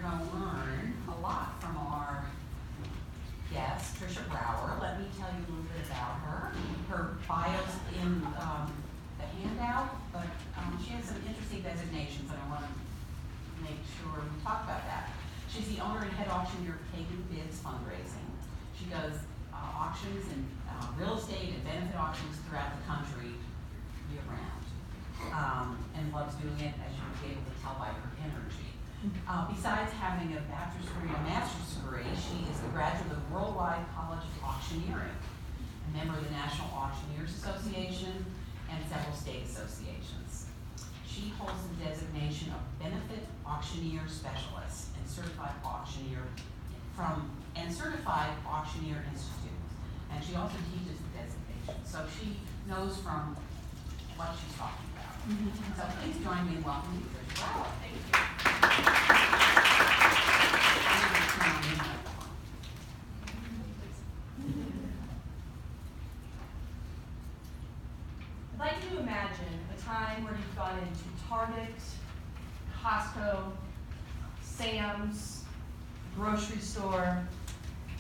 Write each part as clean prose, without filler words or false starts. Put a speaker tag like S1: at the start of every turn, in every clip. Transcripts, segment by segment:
S1: going to learn a lot from our guest, Tricia Brower. Let me tell you a little bit about her. Her bio's in the handout, but she has some interesting designations, and I want to make sure we talk about that. She's the owner and head auctioneer of Kagan Bids Fundraising. She does auctions and real estate and benefit auctions throughout the country year-round, and loves doing it, as you will be able to tell by her energy. Besides having a bachelor's degree and a master's degree, she is a graduate of the Worldwide College of Auctioneering, a member of the National Auctioneers Association and several state associations. She holds the designation of Benefit Auctioneer Specialist and Certified Auctioneer Certified Auctioneer Institute. And she also teaches the designation. So she knows from what she's talking about. So please join me in welcoming Tricia Brower. Thank you.
S2: I'd like you to imagine a time where you've gone into Target, Cosco, Sam's, grocery store,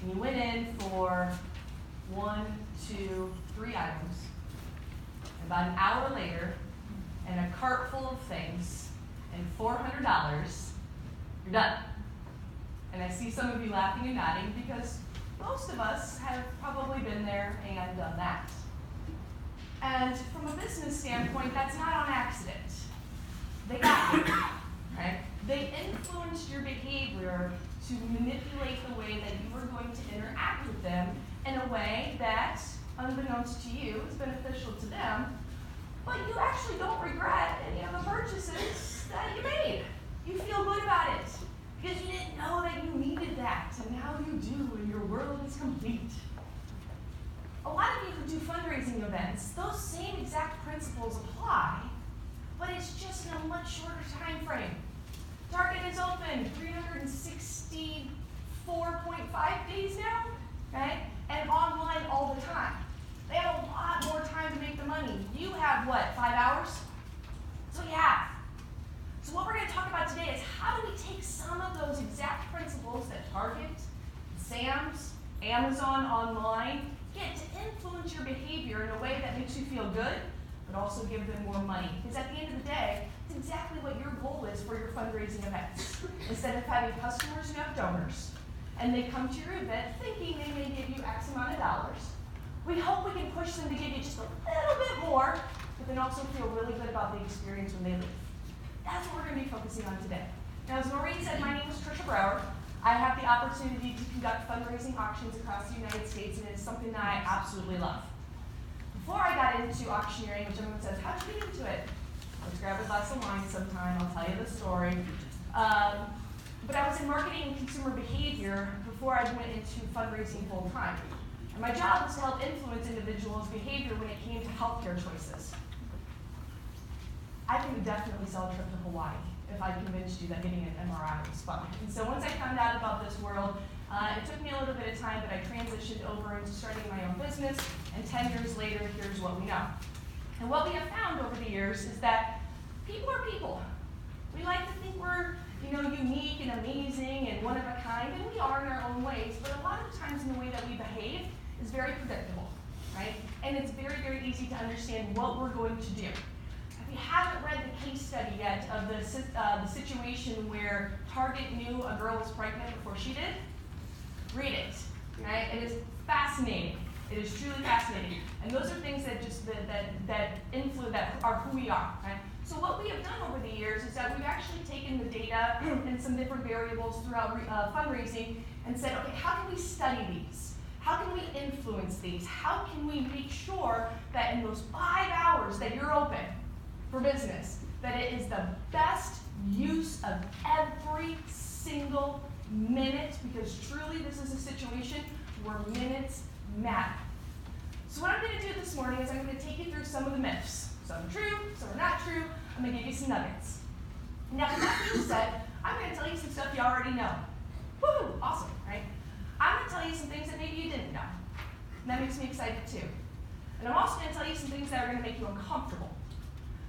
S2: and you went in for 1, 2, 3 items. About an hour later, and a cart full of things, and $400, you're done. And I see some of you laughing and nodding because most of us have probably been there and done that. And from a business standpoint, that's not on accident. They got you, right? They influenced your behavior to manipulate the way that you were going to interact with them in a way that, unbeknownst to you, is beneficial to them, but you actually don't regret any of the purchases that you made. You feel good about it because you didn't know that you needed that, and now you do, and your world is complete. A lot of you who do fundraising events, those same exact principles apply, but it's just in a much shorter time frame. Target is open 364.5 days now, right? And online all the time. They have a lot more time to make the money. You have what, 5 hours? That's what you have. So what we're going to talk about today is how do we take some of those exact principles that Target, Sam's, Amazon online get to influence your behavior in a way that makes you feel good, but also give them more money. Because at the end of the day, it's exactly what your goal is for your fundraising events. Instead of having customers, you have donors. And they come to your event thinking they may give you X amount of dollars. We hope we can push them to give you just a little bit more, but then also feel really good about the experience when they leave. That's what we're going to be focusing on today. Now, as Maureen said, my name is Tricia Brower. I have the opportunity to conduct fundraising auctions across the United States, and it's something that I absolutely love. Before I got into auctioneering, which everyone says, how'd you get into it? Let's grab a glass of wine sometime, I'll tell you the story. But I was in marketing and consumer behavior before I went into fundraising full time. And my job was to help influence individuals' behavior when it came to healthcare choices. I can definitely sell a trip to Hawaii if I convinced you that getting an MRI was fun. And so once I found out about this world, it took me a little bit of time, but I transitioned over into starting my own business, and 10 years later, here's what we know. And what we have found over the years is that people are people. We like to think we're unique and amazing and one of a kind, and we are in our own ways, but a lot of times in the way that we behave is very predictable, right? And it's very, very easy to understand what we're going to do. If you haven't read the case study yet of the situation where Target knew a girl was pregnant before she did, read it, right? It is fascinating. It is truly fascinating. And those are things that just that influence, that are who we are, right? So what we have done over the years is that we've actually taken the data and some different variables throughout fundraising and said, okay, how can we study these? How can we influence these? How can we make sure that in those 5 hours that you're open for business, that it is the best use of every single minute, because truly this is a situation where minutes matter. So what I'm going to do this morning is I'm going to take you through some of the myths. Some are true, some are not true. I'm going to give you some nuggets. Now, with that being said, I'm going to tell you some stuff you already know. Woo, awesome, right? I'm going to tell you some things that maybe you didn't know. And that makes me excited too. And I'm also going to tell you some things that are going to make you uncomfortable.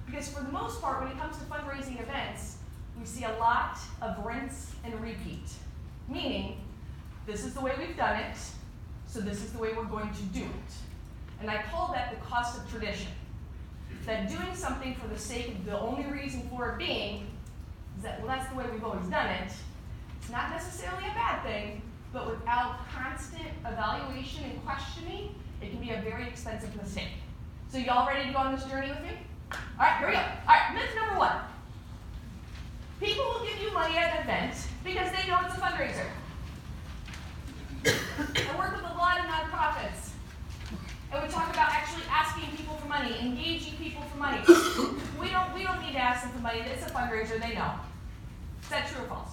S2: Because for the most part, when it comes to fundraising events, we see a lot of rinse and repeat, meaning this is the way we've done it, so this is the way we're going to do it. And I call that the cost of tradition. That doing something for the sake of the only reason for it being is that, well, that's the way we've always done it. It's not necessarily a bad thing, but without constant evaluation and questioning, it can be a very expensive mistake. So y'all ready to go on this journey with me? All right, here we go. All right, myth number 1. People will give you money at an event because they know it's a fundraiser. I work with a lot of nonprofits, and we talk about actually asking people for money, engaging people for money. We don't need to ask them for money. It's a fundraiser. They know. Is that true or false?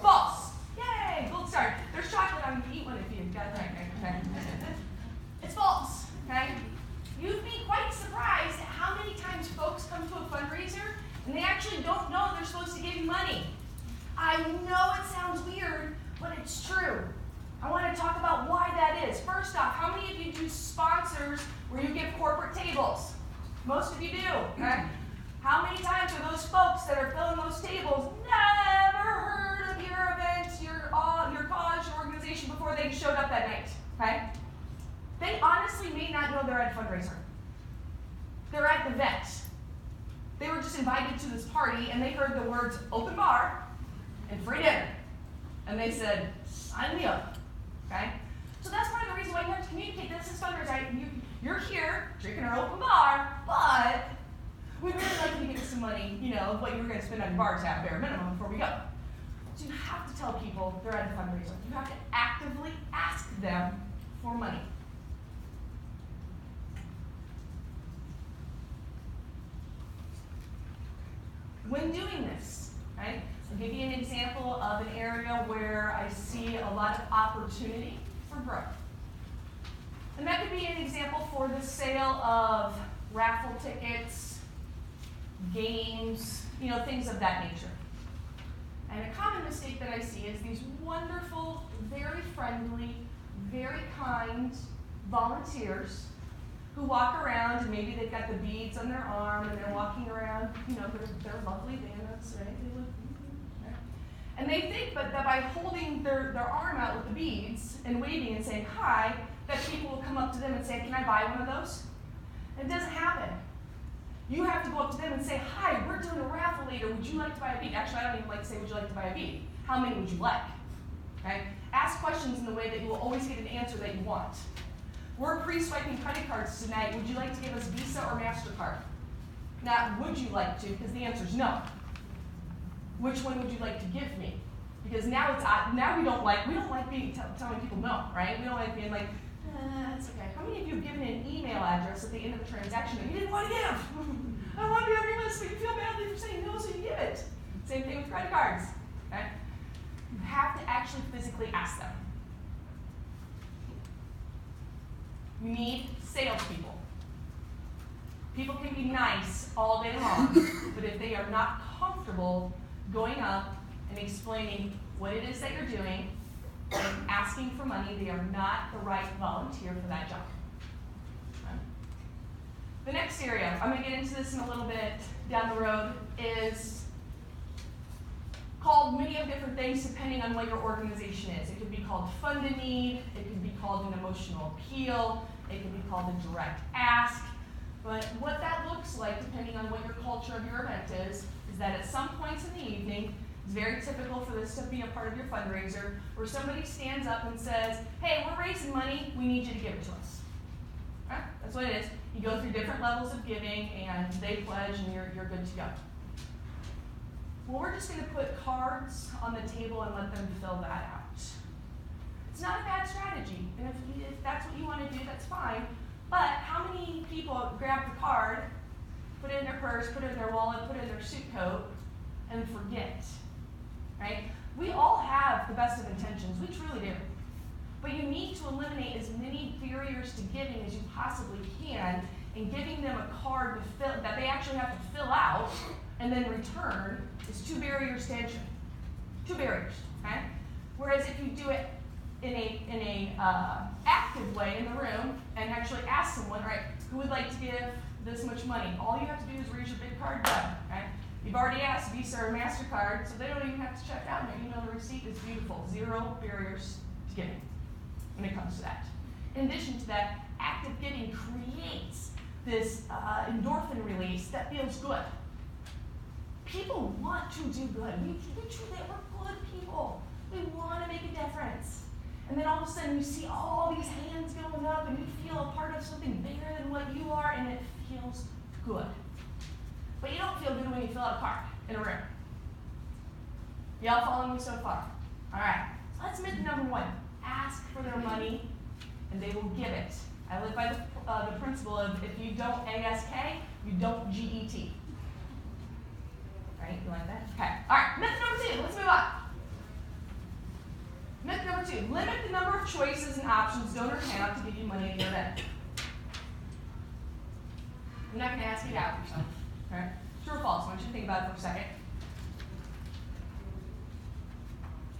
S2: False. Yay! Gold star. There's chocolate on you. Eat one if you've got it. Okay. It's false. Okay. You'd be quite surprised at how many times folks come to a fundraiser and they actually don't know they're supposed to give you money. I know it sounds weird, but it's true. I want to talk about why that is. First off, how many of you do sponsors where you give corporate tables? Most of you do, okay? How many times are those folks that are filling those tables never heard of your event, your cause, your organization before they showed up that night, okay? They honestly may not know they're at a fundraiser. They're at the vet. They were just invited to this party and they heard the words open bar and free dinner. And they said, sign me up. Okay? So that's part of the reason why you have to communicate this is fundraising. You're here drinking our open bar, but we'd really like you to give us some money, what you were going to spend on your bar tab, bare minimum, before we go. So you have to tell people they're at a fundraiser. You have to actively ask them for money. When doing this, right? I'll give you an example of an area where I see a lot of opportunity for growth. And that could be an example for the sale of raffle tickets, games, things of that nature. And a common mistake that I see is these wonderful, very friendly, very kind volunteers who walk around and maybe they've got the beads on their arm and they're walking around, they're lovely bandits, right? They look, right? And they think that by holding their arm out with the beads and waving and saying hi, that people will come up to them and say, can I buy one of those? It doesn't happen. You have to go up to them and say, hi, we're doing a raffle leader. Would you like to buy a bead? Actually, I don't even like to say, would you like to buy a bead? How many would you like? Okay? Ask questions in the way that you will always get an answer that you want. We're pre-swiping credit cards tonight. Would you like to give us Visa or MasterCard? Not would you like to, because the answer is no. Which one would you like to give me? Because now we don't like telling people no, right? We don't like being like, it's okay. How many of you have given an email address at the end of the transaction that you didn't want to give? I don't want to be on your list, but you feel badly for saying no, so you give it. Same thing with credit cards. Okay? You have to actually physically ask them. You need salespeople. People can be nice all day long, but if they are not comfortable going up and explaining what it is that you're doing and asking for money, they are not the right volunteer for that job. Okay. The next area, I'm going to get into this in a little bit down the road, is called many of different things depending on what your organization is. It could be called fund a need, it could be called an emotional appeal, it could be called a direct ask. But what that looks like, depending on what your culture of your event is that at some points in the evening, it's very typical for this to be a part of your fundraiser, where somebody stands up and says, hey, we're raising money, we need you to give it to us. Okay? That's what it is. You go through different levels of giving, and they pledge, and you're good to go. Well, we're just going to put cards on the table and let them fill that out. It's not a bad strategy, and if that's what you want to do, that's fine. But how many people grab the card, put it in their purse, put it in their wallet, put it in their suit coat, and forget? Right? We all have the best of intentions. We truly do. But you need to eliminate as many barriers to giving as you possibly can, and giving them a card that they actually have to fill out and then return is 2 barriers to entry. 2 barriers. Okay? Whereas if you do it in a active way in the room and actually ask someone, right, who would like to give this much money? All you have to do is raise your big card, done. Right? You've already asked Visa or MasterCard, so they don't even have to check out, and their email the receipt is beautiful. 0 barriers to giving when it comes to that. In addition to that, active giving creates this endorphin release that feels good. People want to do good. We're good people. We want to make a difference. And then all of a sudden you see all these hands going up and you feel a part of something bigger than what you are, and it feels good. But you don't feel good when you fill out a card in a room. Y'all following me so far? All right, so let's myth number 1. Ask for their money and they will give it. I live by the principle of if you don't ASK, you don't GET. Right, you like that? Okay, all right, myth number 2, let's move on. Myth number 2, limit the number of choices and options donors have to give you money at the event. I'm not going to ask you to out yourself. All right? True or false? I want you to think about it for a second.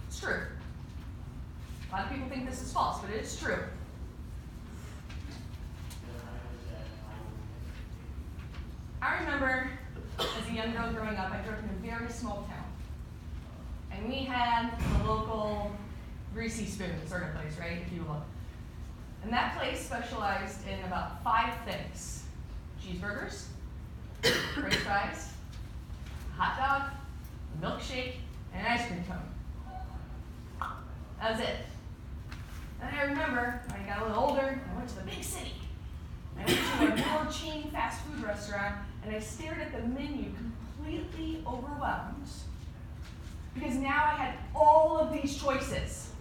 S2: It's true. A lot of people think this is false, but it's true. I remember as a young girl growing up, I grew up in a very small town. And we had the local greasy spoon sort of place, right, if you will. And that place specialized in about 5 things: cheeseburgers, french fries, a hot dog, a milkshake, and an ice cream cone. That was it. And I remember when I got a little older, I went to the big city. I went to a more chain fast food restaurant, and I stared at the menu completely overwhelmed because now I had all of these choices.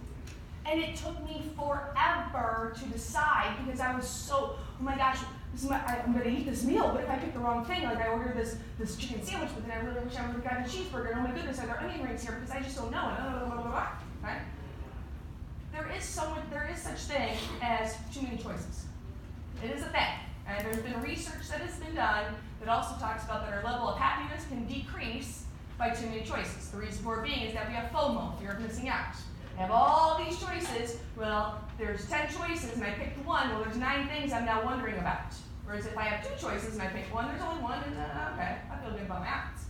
S2: And it took me forever to decide because I was so, oh my gosh, I'm going to eat this meal. What if I pick the wrong thing? Like I ordered this chicken sandwich, but then I really wish I would have gotten a cheeseburger. And oh my goodness, are there onion rings here? Because I just don't know. Right? There is such thing as too many choices. It is a thing. And there's been research that has been done that also talks about that our level of happiness can decrease by too many choices. The reason for it being is that we have FOMO, fear of missing out. I have all these choices. Well, there's 10 choices and I picked 1. Well, there's 9 things I'm now wondering about. Whereas if I have 2 choices and I pick 1, there's only 1, and okay, I feel good about my options.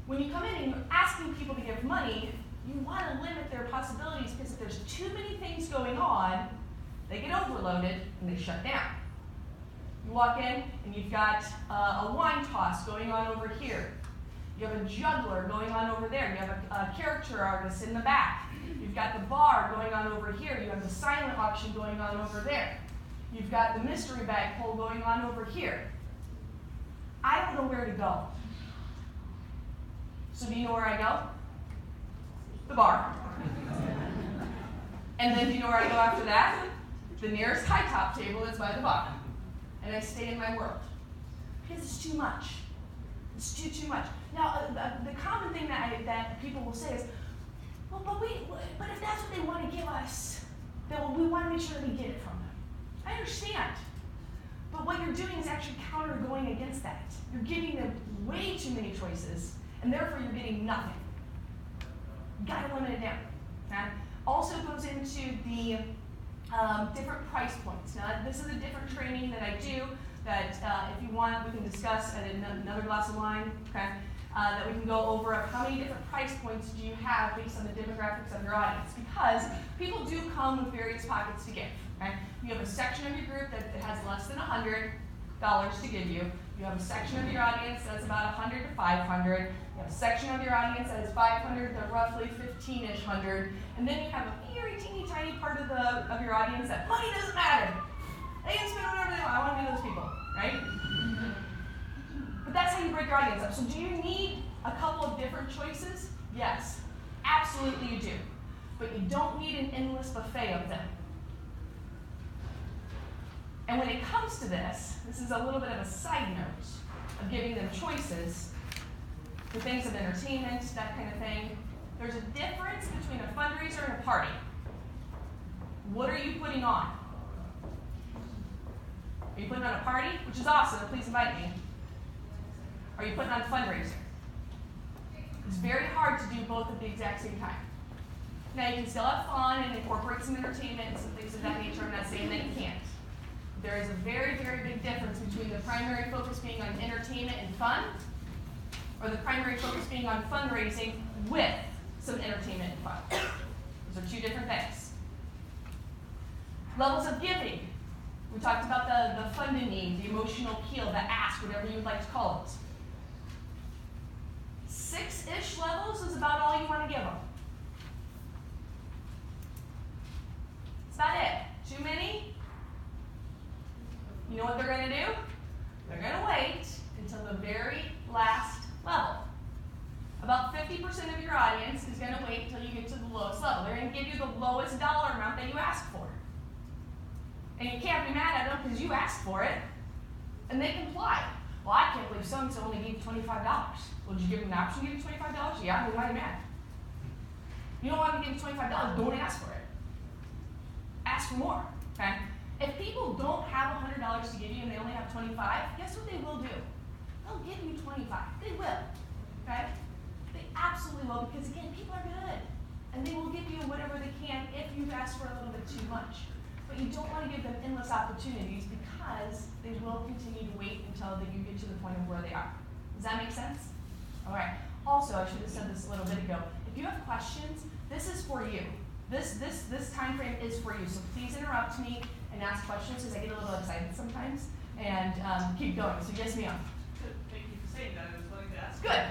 S2: When you come in and you're asking people to give money, you want to limit their possibilities because if there's too many things going on, they get overloaded and they shut down. You walk in and you've got a wine toss going on over here. You have a juggler going on over there. You have a character artist in the back. You've got the bar going on over here. You have the silent auction going on over there. You've got the mystery bag pull going on over here. I don't know where to go. So do you know where I go? The bar. And then do you know where I go after that? The nearest high top table is by the bar. And I stay in my world. Because it's too much. It's too much. Now, the common thing that people will say is, well, but if that's what they want to give us, then we want to make sure that we get it from them. I understand. But what you're doing is actually going against that. You're giving them way too many choices, and therefore you're getting nothing. You've got to limit it down. Okay? Also goes into the different price points. Now, this is a different training that I do that if you want, we can discuss at another glass of wine, okay? That we can go over of how many different price points do you have based on the demographics of your audience, because people do come with various pockets to give. Right? You have a section of your group that has less than $100 to give you. You have a section of your audience that's about $100 to $500. You have a section of your audience that is $500 to roughly $1,500-ish. And then you have a very teeny tiny part of your audience that money doesn't matter. They can spend whatever they want. I want to be those people, right? But that's how you break your audience up. So do you need a couple of different choices? Yes, absolutely you do. But you don't need an endless buffet of them. And when it comes to this is a little bit of a side note of giving them choices for things of entertainment, that kind of thing. There's a difference between a fundraiser and a party. What are you putting on? Are you putting on a party? Which is awesome, please invite me. Are you putting on a fundraiser? It's very hard to do both at the exact same time. Now you can still have fun and incorporate some entertainment and some things of that nature. I'm not saying that you can't. There is a very, very big difference between the primary focus being on entertainment and fun or the primary focus being on fundraising with some entertainment and fun. Those are two different things. Levels of giving. We talked about the funding need, the emotional appeal, the ask, whatever you would like to call it. 6-ish levels is about all you want to give them. That's about it. Too many? You know what they're going to do? They're going to wait until the very last level. About 50% of your audience is going to wait until you get to the lowest level. They're going to give you the lowest dollar amount that you ask for. And you can't be mad at them because you asked for it, and they complied. Well, I can't believe so-and-so only gave you $25. Well, did you give them an option to give you $25? Yeah, then why are you mad? You don't want to give you $25, don't ask for it. Ask for more, okay? If people don't have $100 to give you and they only have 25, guess what they will do? They'll give you 25. They will, okay? They absolutely will, because again, people are good. And they will give you whatever they can if you've asked for a little bit too much. But you don't want to give them endless opportunities because they will continue to wait until you get to the point of where they are. Does that make sense? All right. Also, I should have said this a little bit ago. If you have questions, this is for you. This time frame is for you. So please interrupt me and ask questions because I get a little excited sometimes. And keep going. So yes, ma'am.
S3: Thank you for saying that. I was going to ask.
S2: Good.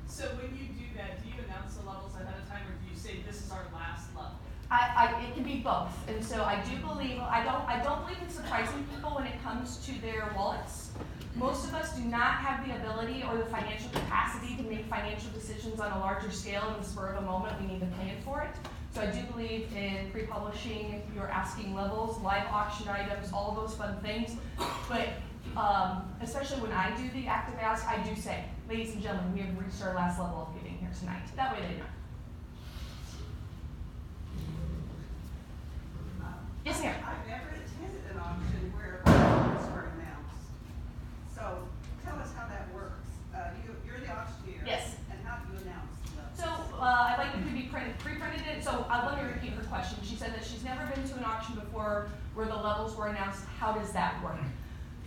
S3: So when you do that, do you announce the levels ahead of time, or do you say this is our last level?
S2: It can be both, and so I do believe I don't believe in surprising people when it comes to their wallets. Most of us do not have the ability or the financial capacity to make financial decisions on a larger scale in the spur of a moment. We need to plan for it. So I do believe in pre-publishing, your asking levels, live auction items, all those fun things. But especially when I do the active ask, I do say, ladies and gentlemen, we have reached our last level of giving here tonight. That way they know. Yes, ma'am.
S4: I've never attended an auction where prices were announced. So tell us how that works. You're the auctioneer.
S2: Yes.
S4: And how do you announce them?
S2: So I'd like them to be pre-printed it. So let me repeat her question. She said that she's never been to an auction before where the levels were announced. How does that work?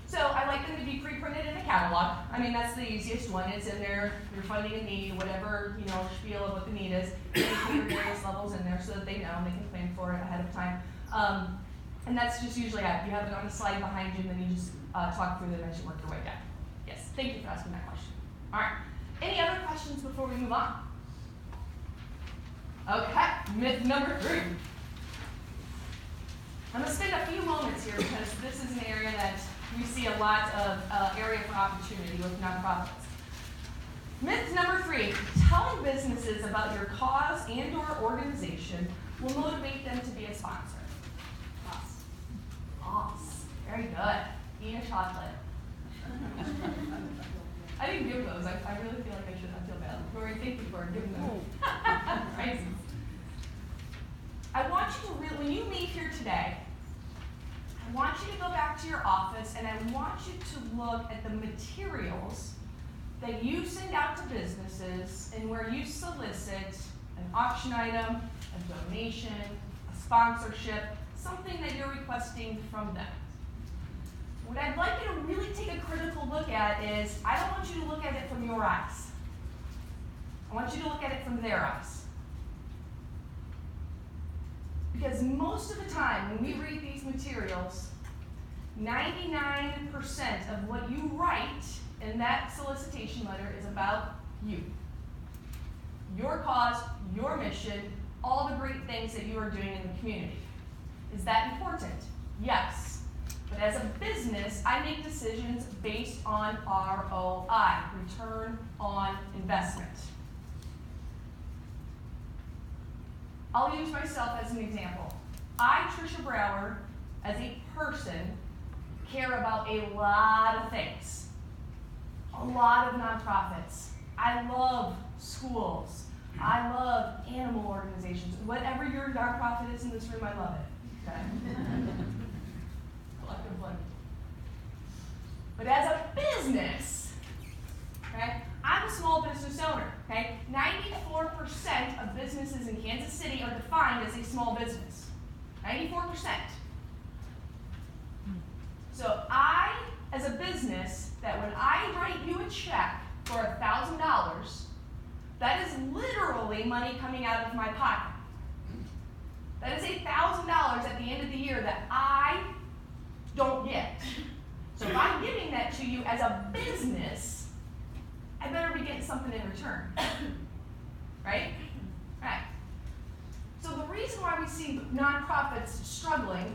S2: So I like them to be pre-printed in a catalog. I mean, that's the easiest one. It's in there, you're funding a need, whatever, spiel of what the need is. They put your various levels in there so that they know and they can plan for it ahead of time. And that's just usually it. You have it on a slide behind you, and then you just talk through them as you work your way down. Yes, thank you for asking that question. All right, any other questions before we move on? Okay, myth number 3. I'm going to spend a few moments here because this is an area that we see a lot of area for opportunity with nonprofits. Myth number 3, telling businesses about your cause and or organization will motivate them to be a sponsor. Boss. Very good. Eat a chocolate. I didn't give those. I really feel like I should. I feel bad. Lori, thank you for giving them. Crazy. I want you to really, when you leave here today, I want you to go back to your office and I want you to look at the materials that you send out to businesses and where you solicit an auction item, a donation, a sponsorship, something that you're requesting from them. What I'd like you to really take a critical look at is, I don't want you to look at it from your eyes. I want you to look at it from their eyes. Because most of the time, when we read these materials, 99% of what you write in that solicitation letter is about you. Your cause, your mission, all the great things that you are doing in the community. Is that important? Yes. But as a business, I make decisions based on ROI, return on investment. I'll use myself as an example. I, Tricia Brower, as a person, care about a lot of things. A lot of nonprofits. I love schools. I love animal organizations. Whatever your nonprofit is in this room, I love it. Okay? Collective blending. But as a business, okay, I'm a small business owner. Okay? 94% of businesses in Kansas City are defined as a small business. 94%. So I, as a business, that when I write you a check for $1,000, that is literally money coming out of my pocket. That is $1,000 at the end of the year that I don't get. So if I'm giving that to you as a business, I better be getting something in return. Right? Right. So the reason why we see nonprofits struggling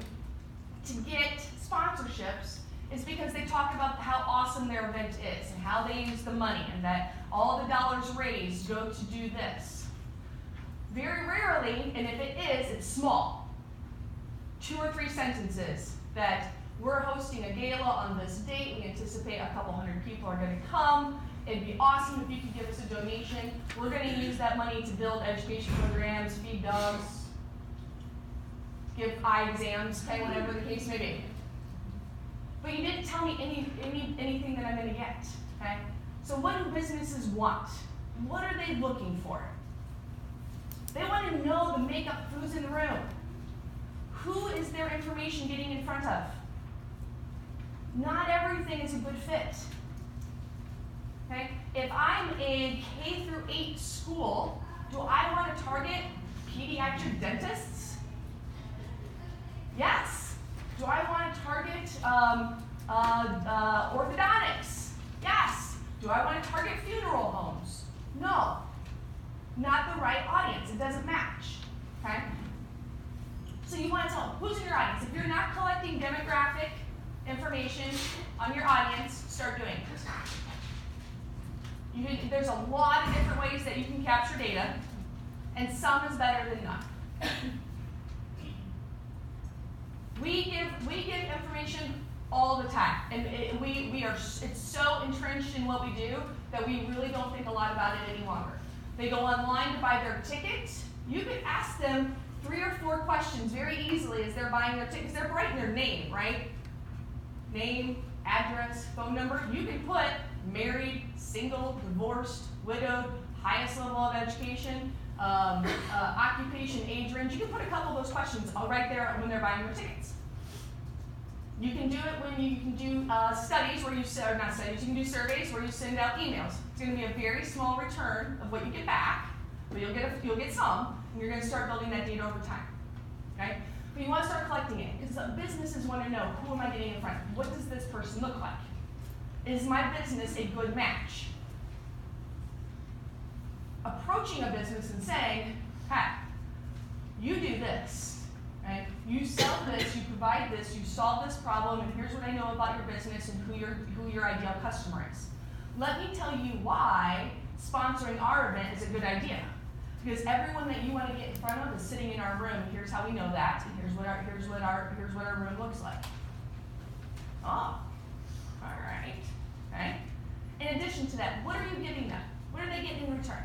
S2: to get sponsorships is because they talk about how awesome their event is and how they use the money and that all the dollars raised go to do this. Very rarely, and if it is, it's small. 2 or 3 sentences that we're hosting a gala on this date. We anticipate a couple hundred people are going to come. It'd be awesome if you could give us a donation. We're going to use that money to build education programs, feed dogs, give eye exams, okay, whatever the case may be. But you didn't tell me anything that I'm going to get, okay? So what do businesses want? What are they looking for? They want to know the makeup of who's in the room. Who is their information getting in front of? Not everything is a good fit. Okay? If I'm a K through 8 school, do I want to target pediatric dentists? Yes. Do I want to target orthodontics? Yes. Do I want to target funeral homes? No. Not the right audience. It doesn't match. Okay? So you want to tell them who's in your audience. If you're not collecting demographic information on your audience, start doing it. There's a lot of different ways that you can capture data, and some is better than none. We give information all the time, and it's so entrenched in what we do that we really don't think a lot about it any longer. They go online to buy their ticket. You could ask them 3 or 4 questions very easily as they're buying their tickets. They're writing their name, right? Name, address, phone number. You can put married, single, divorced, widowed, highest level of education, occupation, age range. You can put a couple of those questions right there when they're buying their tickets. You can do it when you can do studies where you or not studies. You can do surveys where you send out emails. It's going to be a very small return of what you get back, but you'll get some, and you're going to start building that data over time. Okay? But you want to start collecting it because businesses want to know, who am I getting in front of? What does this person look like? Is my business a good match? Approaching a business and saying, hey, you do this, right? You sell this, you provide this, you solve this problem, and here's what I know about your business and who your ideal customer is. Let me tell you why sponsoring our event is a good idea. Because everyone that you want to get in front of is sitting in our room. Here's how we know that. And here's what our room looks like. Oh, all right. Okay. In addition to that, what are you giving them? What are they getting in return?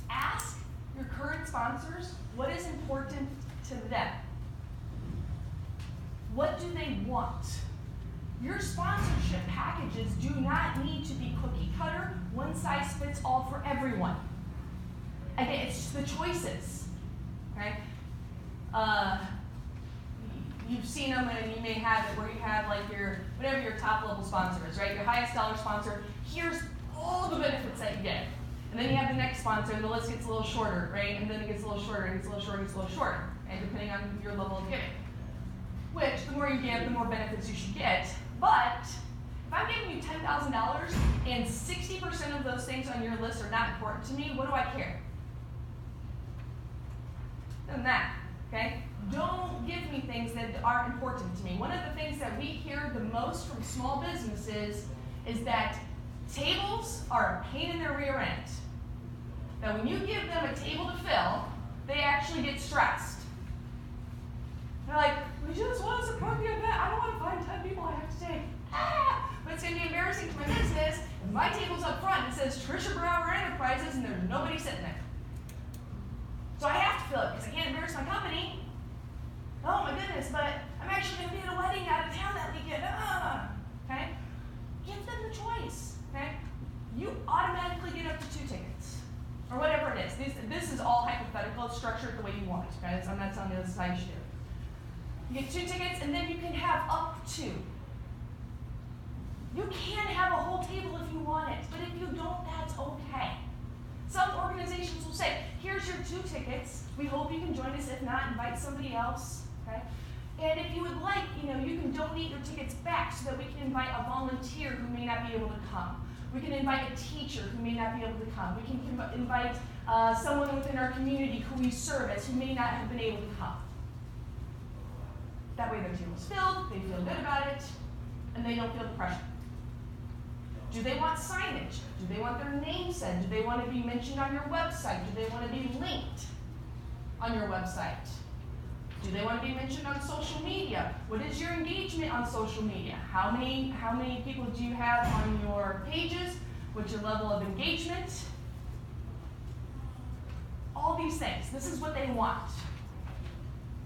S2: Ask your current sponsors what is important to them. What do they want? Your sponsorship packages do not need to be cookie cutter, one size fits all for everyone. Again, it's just the choices. Okay? You've seen them, and you may have it where you have like whatever your top level sponsor is, right? Your highest dollar sponsor. Here's all the benefits that you get. And then you have the next sponsor, and the list gets a little shorter, right? And then it gets a little shorter, and it gets a little shorter, and it gets a little shorter, and depending on your level of giving. Which, the more you give, the more benefits you should get. But if I'm giving you $10,000 and 60% of those things on your list are not important to me, what do I care? Than that, okay? Don't give me things that aren't important to me. One of the things that we hear the most from small businesses is that tables are a pain in their rear end. That when you give them a table to fill, they actually get stressed. They're like, we just want to support the event. I don't want to find 10 people I have to take. But it's going to be embarrassing to my business if my table's up front and it says Trisha Brower Enterprises and there's nobody sitting there. So I have to fill it because I can't embarrass my company. Oh my goodness, but I'm actually going to be at a wedding out of town that weekend. Okay? Give them the choice. Okay? You automatically get up to 2 tickets. Or whatever it is. This is all hypothetical. It's structured the way you want it. Okay? I'm not telling you this is how you should do it. You get 2 tickets, and then you can have up to. You can have a whole table if you want it, but if you don't, that's okay. Some organizations will say, here's your 2 tickets. We hope you can join us. If not, invite somebody else, okay? And if you would like, you can donate your tickets back so that we can invite a volunteer who may not be able to come. We can invite a teacher who may not be able to come. We can invite someone within our community who we service who may not have been able to come. That way their table's filled, they feel good about it, and they don't feel the pressure. Do they want signage? Do they want their name said? Do they want to be mentioned on your website? Do they want to be linked on your website? Do they want to be mentioned on social media? What is your engagement on social media? How many people do you have on your pages? What's your level of engagement? All these things. This is what they want.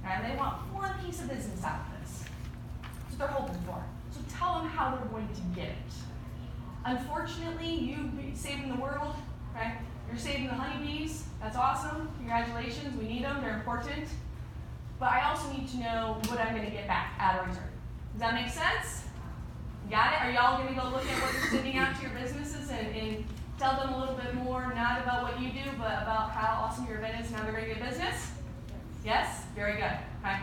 S2: And they want one piece of business out of this. That's what they're hoping for. So tell them how they're going to get it. Unfortunately, you saving the world, right? You're saving the honeybees. That's awesome. Congratulations. We need them. They're important. But I also need to know what I'm going to get back out of return. Does that make sense? Got it? Are y'all going to go look at what you're sending out to your businesses and tell them a little bit more, not about what you do, but about how awesome your event is and how they're going to get business? Yes? Very good. Okay.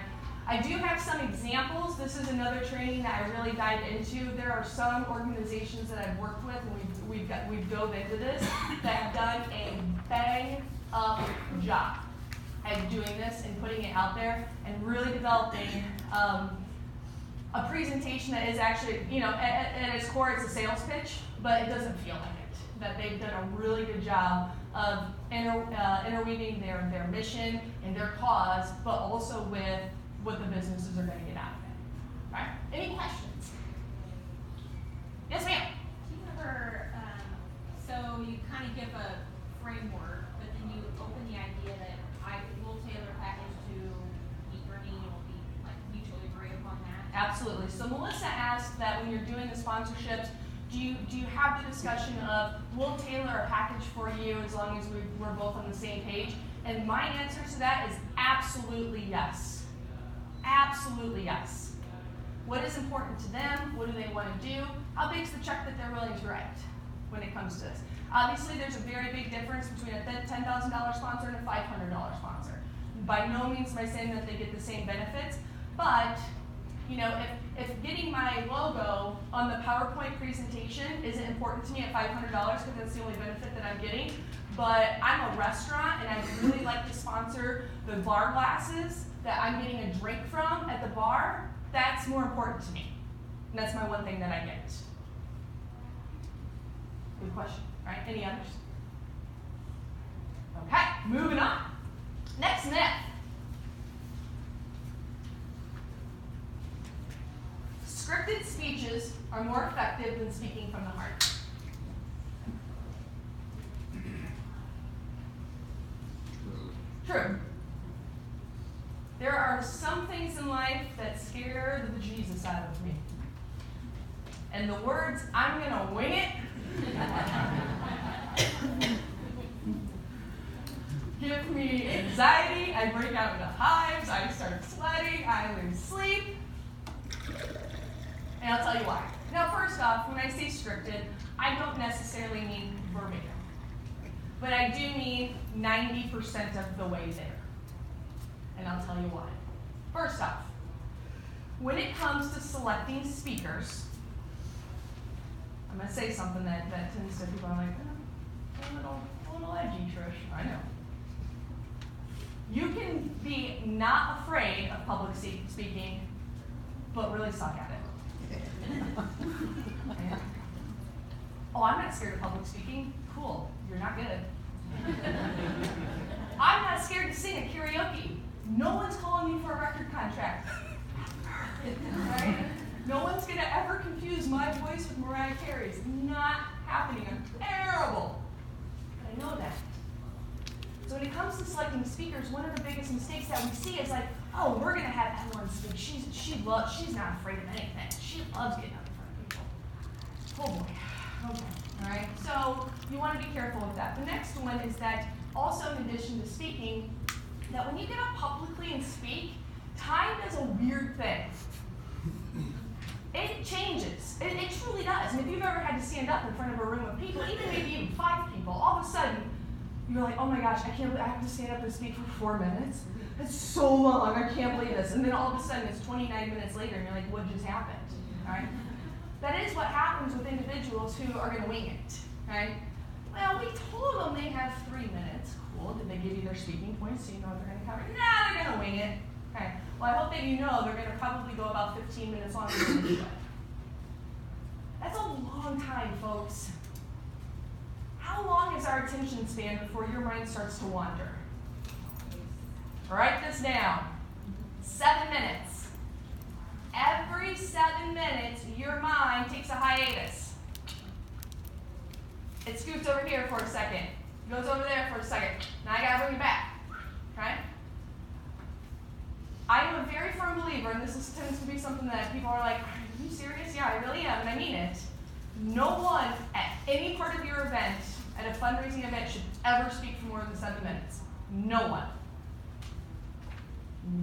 S2: I do have some examples. This is another training that I really dived into. There are some organizations that I've worked with, and we've dove into this, that have done a bang-up job at doing this and putting it out there and really developing a presentation that is actually, at its core, it's a sales pitch, but it doesn't feel like it. That they've done a really good job of interweaving their mission and their cause, but also with what the businesses are going to get out of it. Right? Any questions? Yes, ma'am.
S5: Do you ever, so you kind of give a framework, but then you open the idea that I will tailor a package to meet your need and will be like mutually agree upon that?
S2: Absolutely. So Melissa asked that when you're doing the sponsorships, do you have the discussion of, we'll tailor a package for you as long as we're both on the same page? And my answer to that is absolutely yes. Absolutely yes. What is important to them? What do they want to do? How big is the check that they're willing to write when it comes to this? Obviously, there's a very big difference between a $10,000 sponsor and a $500 sponsor. By no means am I saying that they get the same benefits, but if getting my logo on the PowerPoint presentation isn't important to me at $500 because that's the only benefit that I'm getting, but I'm a restaurant and I'd really like to sponsor the bar glasses that I'm getting a drink from at the bar, that's more important to me. And that's my one thing that I get. Good question, right? Any others? Okay, moving on. Next myth. Scripted speeches are more effective than speaking from the heart. True. There are some things in life that scare the bejesus out of me. And the words, I'm gonna wing it, give me anxiety. I break out into hives, I start sweating, I lose sleep. And I'll tell you why. Now, first off, when I say scripted, I don't necessarily mean verbatim. But I do mean 90% of the way there. And I'll tell you why. First off, when it comes to selecting speakers, I'm going to say something that tends to people are like, a little edgy, Trish. I know. You can be not afraid of public speaking, but really suck at it. Oh, I'm not scared of public speaking. Cool. You're not good. I'm not scared to sing at karaoke. No one's calling me for a record contract. Right? No one's going to ever confuse my voice with Mariah Carey's. Not happening. I'm terrible. But I know that. So when it comes to selecting speakers, one of the biggest mistakes that we see is like, oh, we're going to have Ellen speak. She's not afraid of anything. She loves getting up in front of people. Oh boy. Okay. All right. So you want to be careful with that. The next one is that also in addition to speaking, that when you get up publicly and speak, time is a weird thing. It changes. It truly does. And stand up in front of a room of people, maybe even 5 people, all of a sudden, you're like, oh my gosh, I can't believe I have to stand up and speak for 4 minutes. It's so long, I can't believe this. And then all of a sudden it's 29 minutes later and you're like, what just happened, right? That is what happens with individuals who are gonna wing it, right? Well, we told them they have 3 minutes. Cool, did they give you their speaking points so you know what they're gonna cover? Nah, they're gonna wing it. Okay, well I hope that you know they're gonna probably go about 15 minutes longer than they should. That's a long time, folks. How long is our attention span before your mind starts to wander? Write this down. 7 minutes. Every 7 minutes, your mind takes a hiatus. It scoots over here for a second. Goes over there for a second. Now I gotta bring it back. Okay? I am a very firm believer, and this tends to be something that people are like, are you serious? Yeah, I really am, and I mean it. No one at any part of your event, at a fundraising event, should ever speak for more than 7 minutes. No one.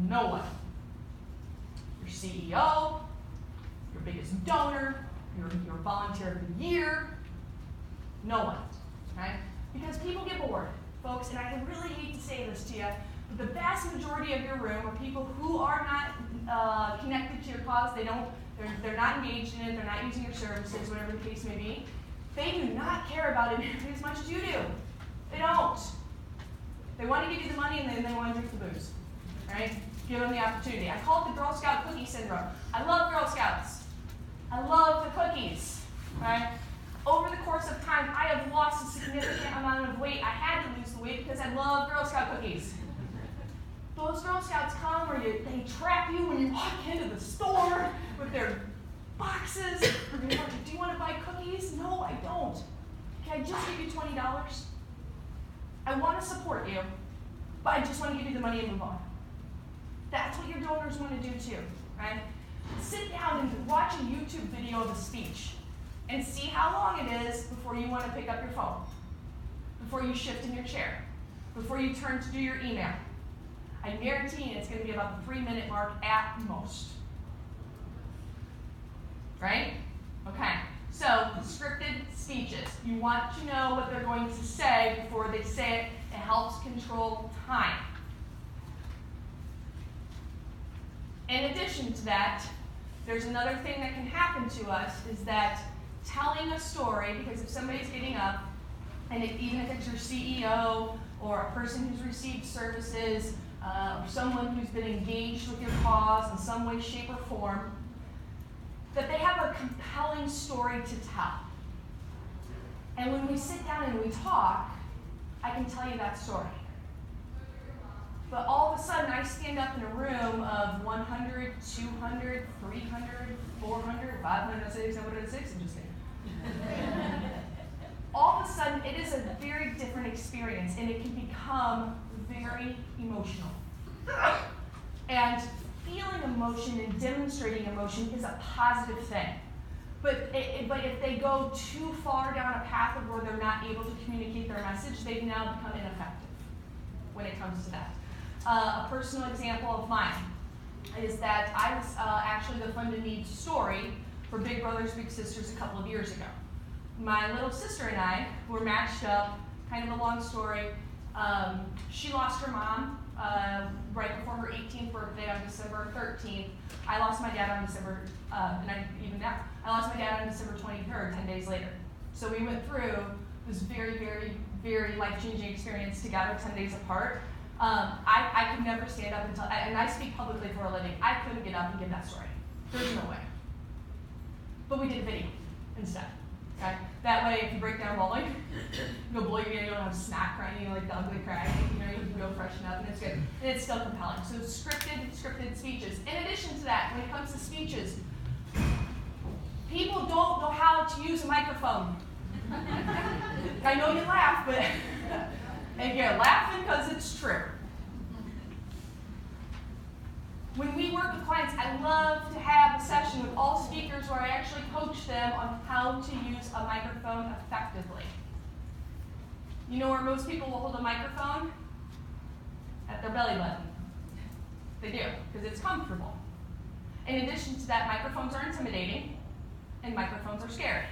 S2: No one. Your CEO, your biggest donor, your volunteer of the year, no one, right? Because people get bored, folks, and I really hate to say this to you, but the vast majority of your room are people who are not connected to your cause. They're not engaged in it, they're not using your services, whatever the case may be. They do not care about it as much as you do. They don't. They want to give you the money and then they want to drink the booze. Right? Give them the opportunity. I call it the Girl Scout cookie syndrome. I love Girl Scouts. I love the cookies. Right? Over the course of time, I have lost a significant amount of weight. I had to lose the weight because I love Girl Scout cookies. Those Girl Scouts come where they trap you when you walk into the store with their boxes. They're like, do you want to buy cookies? No, I don't. Can I just give you $20? I want to support you, but I just want to give you the money and move on. That's what your donors want to do too, right? Sit down and watch a YouTube video of a speech and see how long it is before you want to pick up your phone, before you shift in your chair, before you turn to do your email. I guarantee you it's going to be about the 3-minute mark at most. Right? Okay. So, scripted speeches. You want to know what they're going to say before they say it. It helps control time. In addition to that, there's another thing that can happen to us is that telling a story, because if somebody's getting up, and even if it's your CEO or a person who's received services, or someone who's been engaged with your cause in some way, shape, or form, that they have a compelling story to tell. And when we sit down and we talk, I can tell you that story. But all of a sudden, I stand up in a room of 100, 200, 300, 400, 500, 6, I'm just kidding. All of a sudden, it is a very different experience, and it can become very emotional. And feeling emotion and demonstrating emotion is a positive thing. But if they go too far down a path of where they're not able to communicate their message, they've now become ineffective when it comes to that. A personal example of mine is that I was actually the Fund and Need story for Big Brothers Big Sisters a couple of years ago. My little sister and I were matched up, kind of a long story. She lost her mom right before her 18th birthday on December 13th. I lost my dad on December, I lost my dad on December 23rd, 10 days later. So we went through this very, very, very life-changing experience together, 10 days apart. I could never stand up and I speak publicly for a living. I couldn't get up and give that story. There's no way. But we did a video instead. Okay? That way, if you break down bowling, you go bowling again, you don't have snack crying, like the ugly cry, you can go freshen up, and it's good. And it's still compelling. So scripted speeches. In addition to that, when it comes to speeches, people don't know how to use a microphone. I know you laugh, but and you're laughing because it's true. When we work with clients, I love to have a session with all speakers where I actually coach them on how to use a microphone effectively. You know where most people will hold a microphone? At their belly button. They do, because it's comfortable. In addition to that, microphones are intimidating, and microphones are scary.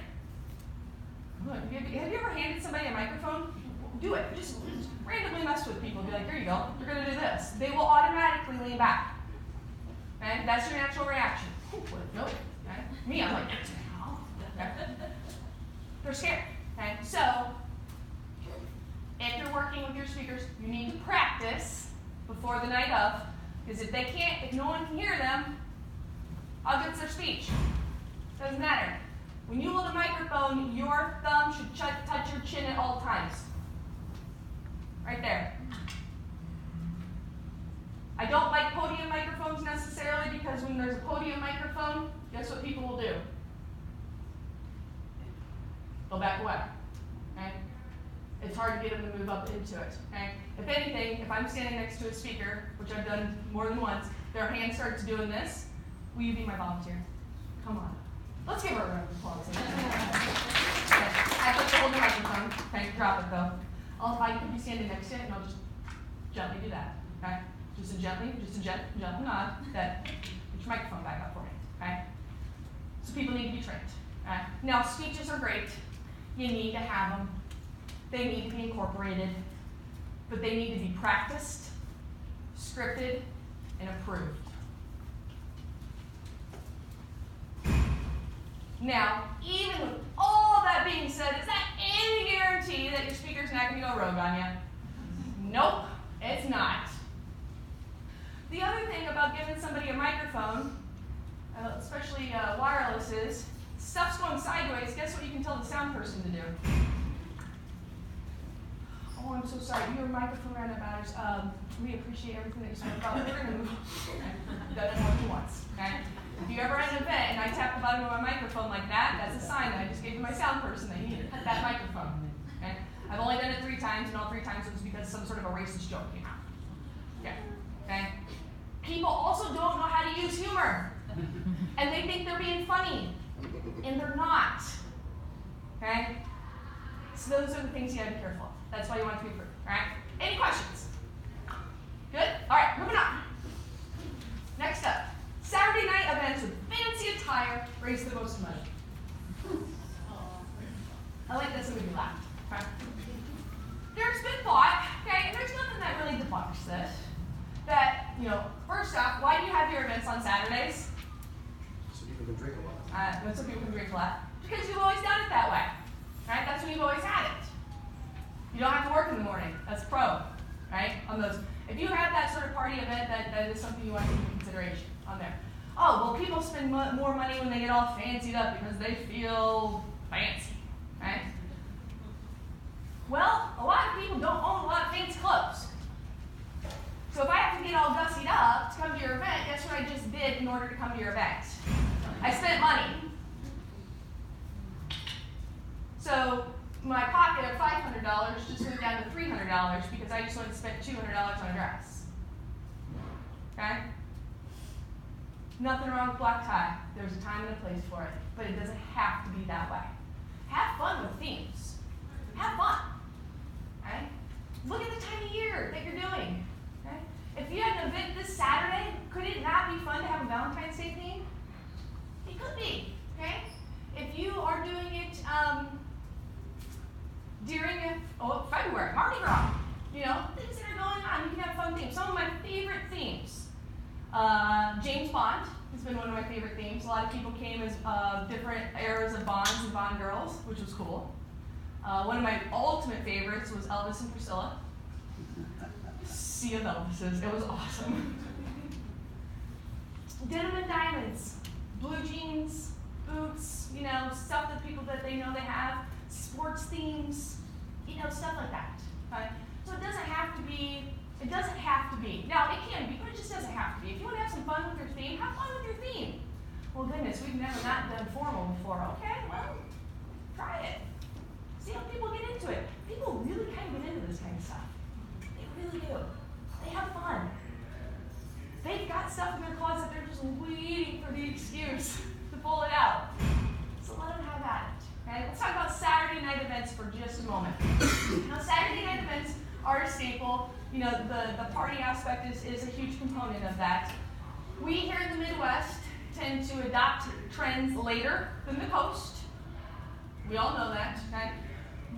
S2: Have you ever handed somebody a microphone? Do it. Just randomly mess with people. Be like, here you go. You're going to do this. They will automatically lean back. Okay? That's your natural reaction. Nope. Okay? Me, I'm like, okay? They're scared. Okay? So, if you're working with your speakers, you need to practice before the night of, because if no one can hear them, how good's their speech? Doesn't matter. When you hold a microphone, your thumb should touch your chin at all times. Right there. I don't like podium microphones necessarily because when there's a podium microphone, guess what people will do? They'll back away. Okay? It's hard to get them to move up into it. Okay? If anything, if I'm standing next to a speaker, which I've done more than once, their hand starts doing this, will you be my volunteer? Come on. Let's give her a round of applause. Okay. I'd like to hold the microphone. Okay, drop it though. I could be standing next to it and I'll just gently do that. Okay? Just a gentle nod that get your microphone back up for me. Okay? So people need to be trained. Okay? Now speeches are great. You need to have them. They need to be incorporated. But they need to be practiced, scripted, and approved. Now, even with all that being said, is that any guarantee that your speaker's not going to go rogue on you? Nope, it's not. The other thing about giving somebody a microphone, especially wireless, is stuff's going sideways. Guess what you can tell the sound person to do? Oh, I'm so sorry. Your microphone ran out of batteries. We appreciate everything that you spoke about. We're going to move. Done it more than once. Okay? If you ever at an event and I tap the bottom of my microphone like that, that's a sign that I just gave to my sound person that he needed that microphone. Okay? I've only done it 3 times, and all 3 times it was because some sort of a racist joke came out. Okay? Okay? People also don't know how to use humor. And they think they're being funny. And they're not. Okay? So those are the things you gotta be careful of. That's why you want it to be approved. Alright? Any questions? Good? Alright, moving on. Next up. Saturday night events with fancy attire raise the most money. I like that somebody laughed. Okay? There's been thought, okay, and there's nothing that really debunks this, that, first off, why do you have your events on Saturdays?
S6: So people can drink a lot.
S2: So people can drink a lot. Because you've always done it that way. Right? That's when you've always had it. You don't have to work in the morning. That's pro. Right? On those. If you have that sort of party event, that is something you want to take into consideration on there. Oh, well, people spend more money when they get all fancied up because they feel fancy. Right? Well, a lot of people don't own a lot of fancy clothes. So if I have to get all gussied up to come to your event, guess what I just did in order to come to your event? I spent money. So my pocket of $500 just went down to $300 because I just went and spent $200 on a dress. Okay? Nothing wrong with black tie. There's a time and a place for it, but it doesn't have to be that way. Have fun with themes. Have fun. Right? Look at the time of year that you're doing. Okay? If you had an event this Saturday, could it not be fun to have a Valentine's Day theme? It could be. Okay? If you are doing it during February, Mardi Gras, things that are going on, you can have fun themes. Some of my favorite themes. James Bond has been one of my favorite themes. A lot of people came as different eras of Bonds and Bond girls, which was cool. One of my ultimate favorites was Elvis and Priscilla. Sea of Elvises. It was awesome. Denim and diamonds, blue jeans, boots, stuff that people that they know they have, sports themes, stuff like that. So it doesn't have to be. Now, it can be, but it just doesn't have to be. If you want to have some fun with your theme, have fun with your theme. Well, goodness, we've never not done formal before. Okay, well, try it. See how people get into it. People really kind of get into this kind of stuff. They really do. They have fun. They've got stuff in their closet, they're just waiting for the excuse to pull it out. So let them have at it. Okay? Let's talk about Saturday night events for just a moment. Now, Saturday night events are a staple. The party aspect is a huge component of that. We here in the Midwest tend to adopt trends later than the coast. We all know that, okay?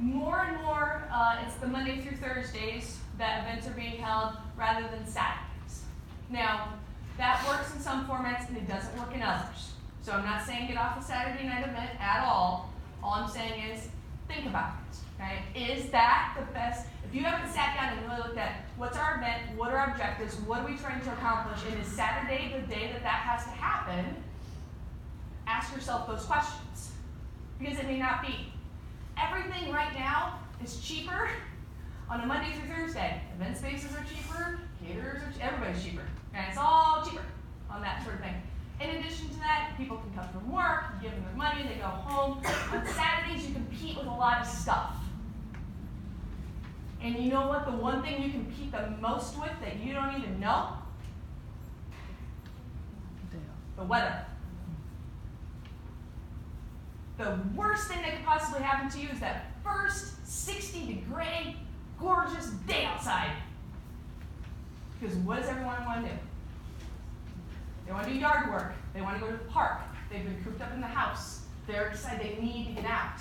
S2: More and more, it's the Monday through Thursdays that events are being held rather than Saturdays. Now, that works in some formats and it doesn't work in others. So I'm not saying get off a Saturday night event at all. All I'm saying is think about it, okay? Is that the best? If you haven't sat down and really looked at what's our event, what are our objectives, what are we trying to accomplish, and is Saturday the day that that has to happen, ask yourself those questions. Because it may not be. Everything right now is cheaper on a Monday through Thursday. Event spaces are cheaper, caterers are cheaper, everybody's cheaper. And it's all cheaper on that sort of thing. In addition to that, people can come from work, you give them their money, they go home. On Saturdays, you compete with a lot of stuff. And you know what? The one thing you compete the most with that you don't even know? The weather. The worst thing that could possibly happen to you is that first 60-degree, gorgeous day outside. Because what does everyone want to do? They want to do yard work. They want to go to the park. They've been cooped up in the house. They're excited. They need to get out.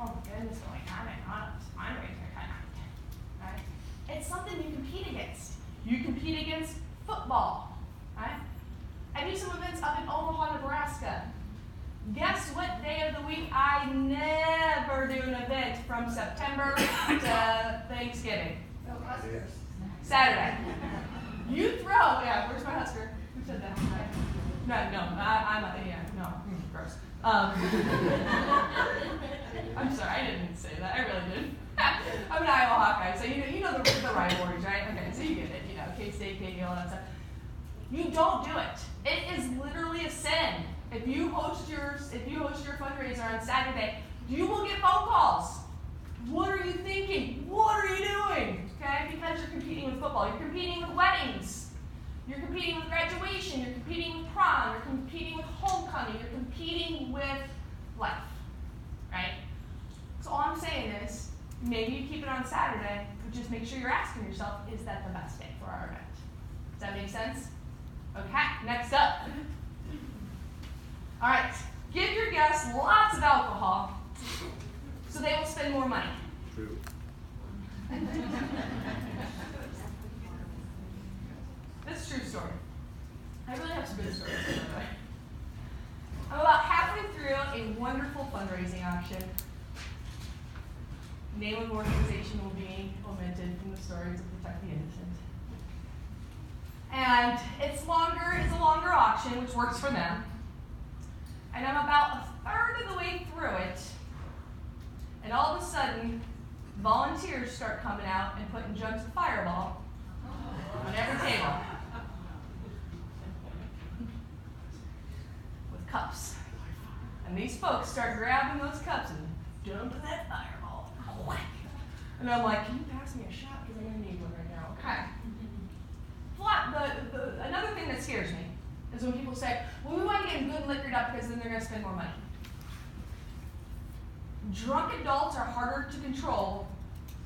S2: Oh, goodness, going on and on. Fundraising kind of. Right? It's something you compete against. You compete against football. Right? I do some events up in Omaha, Nebraska. Guess what day of the week I never do an event from September to Thanksgiving? Saturday. You throw, yeah, where's my Husker? Who said that? No, gross. I'm sorry, I didn't say that, I really didn't. I'm an Iowa Hawkeye, so you know the rivalries, right? Okay, so you get it, K-State, KU, all that stuff. You don't do it. It is literally a sin. If you host your fundraiser on Saturday, you will get phone calls. What are you thinking? What are you doing? Okay, because you're competing with football, you're competing with weddings, you're competing with graduation, you're competing with prom, you're competing with homecoming, you're competing with life, right? So all I'm saying is, maybe you keep it on Saturday, but just make sure you're asking yourself, is that the best day for our event? Does that make sense? Okay, next up. All right, give your guests lots of alcohol so they will spend more money.
S6: True.
S2: This is a true story. I really have some good stories, by the way. I'm about halfway through a wonderful fundraising auction. Name of organization will be omitted from the story to protect the innocent. And it's a longer auction, which works for them. And I'm about a third of the way through it, and all of a sudden, volunteers start coming out and putting jugs of Fireball on every table with cups. And these folks start grabbing those cups and dumping that Fireball. And I'm like, can you pass me a shot? Because I'm going to need one right now. Okay. Another thing that scares me is when people say, well, we want to get them good liquored up because then they're going to spend more money. Drunk adults are harder to control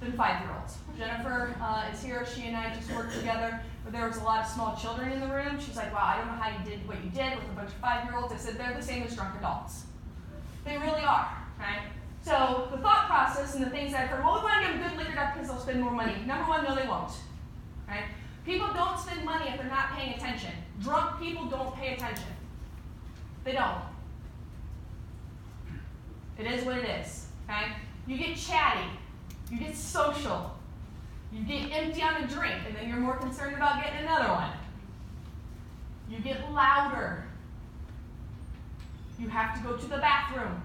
S2: than 5-year-olds. Jennifer is here. She and I just worked together, but there was a lot of small children in the room. She's like, wow, I don't know how you did what you did with a bunch of 5-year-olds. I said, they're the same as drunk adults. They really are, right? So the thought process and the things that I've heard, well, we want to get them good liquored up because they'll spend more money. Number one, no, they won't, right? People don't spend money if they're not paying attention. Drunk people don't pay attention. They don't. It is what it is, okay? You get chatty, you get social, you get empty on a drink, and then you're more concerned about getting another one. You get louder. You have to go to the bathroom.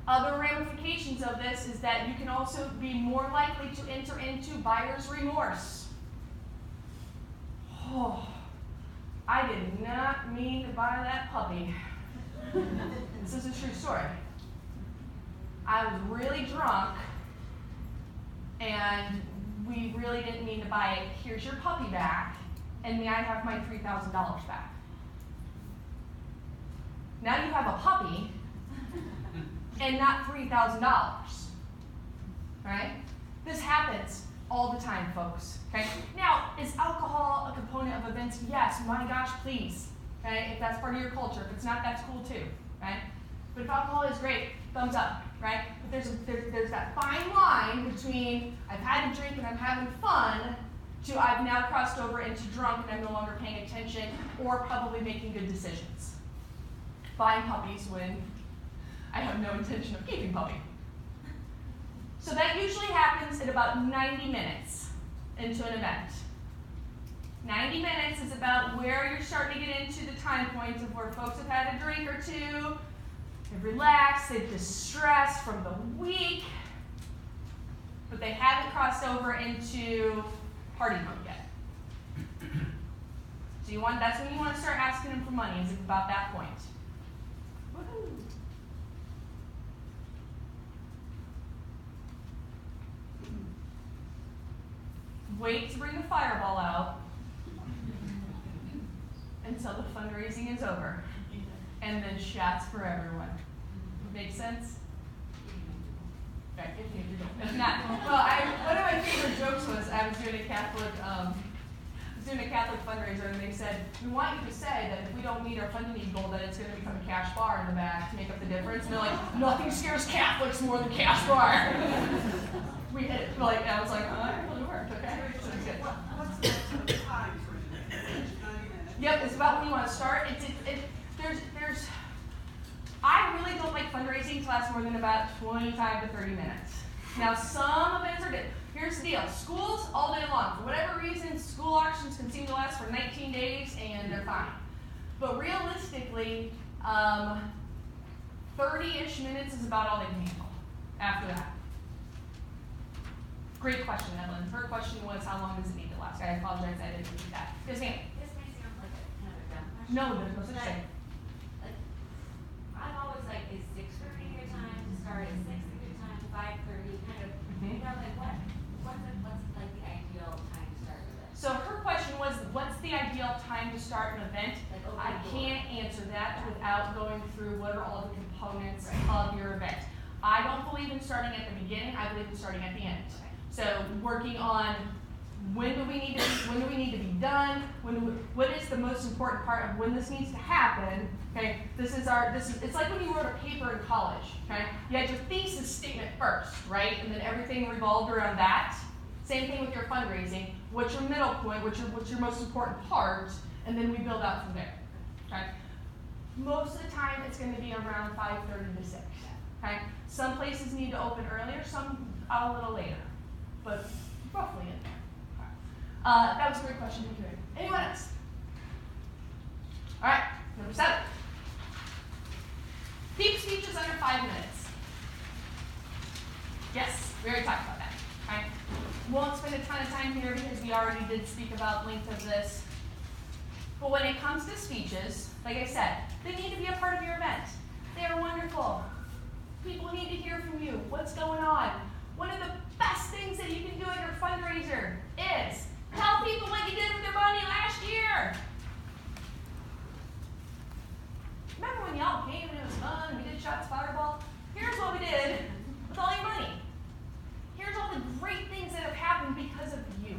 S2: Other ramifications of this is that you can also be more likely to enter into buyer's remorse. Oh, I did not mean to buy that puppy. This is a true story. I was really drunk, and we really didn't mean to buy it. Here's your puppy back, and may I have my $3,000 back? Now you have a puppy, and not $3,000, right? This happens all the time, folks, okay? Now, is alcohol a component of events? Yes, my gosh, please, okay? If that's part of your culture. If it's not, that's cool too, right? But if alcohol is great, thumbs up, right? But there's that fine line between I've had a drink and I'm having fun to I've now crossed over into drunk and I'm no longer paying attention or probably making good decisions. Buying puppies when I have no intention of keeping puppy. So that usually happens in about 90 minutes into an event. 90 minutes is about where you're starting to get into the time points of where folks have had a drink or two, they've relaxed, they've distressed from the week, but they haven't crossed over into party mode yet. So that's when you want to start asking them for money, is about that point. Woohoo! Wait to bring the fireball out until the fundraising is over. And then shots for everyone. Make sense? Right, if not, well, one of my favorite jokes was I was doing a Catholic fundraiser, and they said, we want you to say that if we don't meet our funding goal, that it's going to become a cash bar in the back to make up the difference. And they're like, nothing scares Catholics more than cash bar. We hit it. I was like, oh, it really worked. Okay. So it's good.
S4: What's the time for it? 90 minutes?
S2: Yep, it's about when you want to start. I really don't like fundraising to last more than about 25 to 30 minutes. Now, some events are good. Here's the deal. Schools, all day long. For whatever reason, school auctions can seem to last for 19 days, and they're fine. But realistically, 30-ish minutes is about all they can handle after that. Great question, Evelyn. Her question was, how long does it need to last? I apologize, I didn't read that. Yes, ma'am.
S7: This may sound like a kind of a dumb question.
S2: No, there's no such thing.
S7: I'm always like, is 6:30 a good time to start? Is 6 a good time? 5:30? Kind of, you know, like what's like the ideal time to start with it?
S2: So her question was, what's the ideal time to start an event?
S7: Like
S2: I
S7: open door.
S2: can't answer that without going through what are all the components of your event. I don't believe in starting at the beginning. I believe in starting at the end. So working on when do we need to be done? What is the most important part of when this needs to happen? Okay, it's like when you wrote a paper in college. Okay, you had your thesis statement first, right, and then everything revolved around that. Same thing with your fundraising. What's your middle point? What's your most important part? And then we build out from there. Okay. Most of the time, it's going to be around 5:30 to 6. Okay. Some places need to open earlier, some a little later, but roughly in there. That was a great question. Thank you. Anyone else? All right, number 7. Keep speeches under 5 minutes. Yes, we already talked about that. All right. Won't spend a ton of time here because we already did speak about length of this. But when it comes to speeches, like I said, they need to be a part of your event. They are wonderful. People need to hear from you. What's going on? One of the best things that you can do at your fundraiser is tell people what you did with their money last year. Remember when y'all came and it was fun and we did shots fireball? Here's what we did with all your money. Here's all the great things that have happened because of you.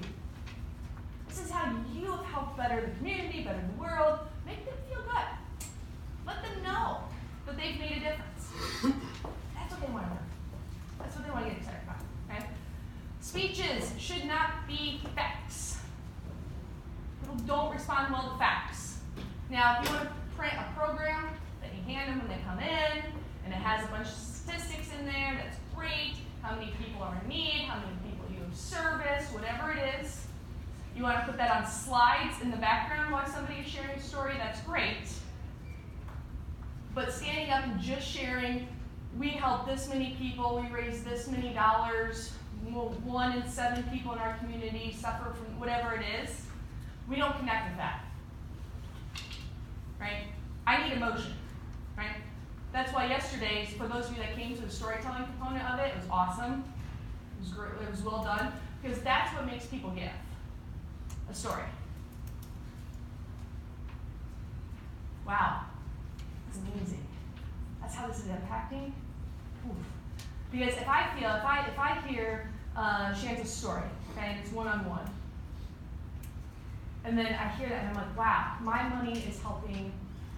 S2: This is how you have helped better the community, better the world. Make them feel good. Let them know that they've made a difference. That's what they want to learn. That's what they want to get excited about. Okay? Speeches should not be facts. People don't respond well to facts. Now, if you want to print a program that you hand them when they come in, and it has a bunch of statistics in there, that's great. How many people are in need, how many people you have serviced, whatever it is. You want to put that on slides in the background while somebody is sharing a story, that's great. But standing up and just sharing, we helped this many people, we raised this many dollars, 1 in 7 people in our community suffer from whatever it is, we don't connect with that. Right? I need emotion. Right? That's why yesterday, for those of you that came to the storytelling component of it, it was awesome. It was great. It was well done. Because that's what makes people give. A story. Wow. That's amazing. That's how this is impacting. Oof. Because if I hear Shanta's story, okay, and it's one-on-one, and then I hear that and I'm like, wow, my money is helping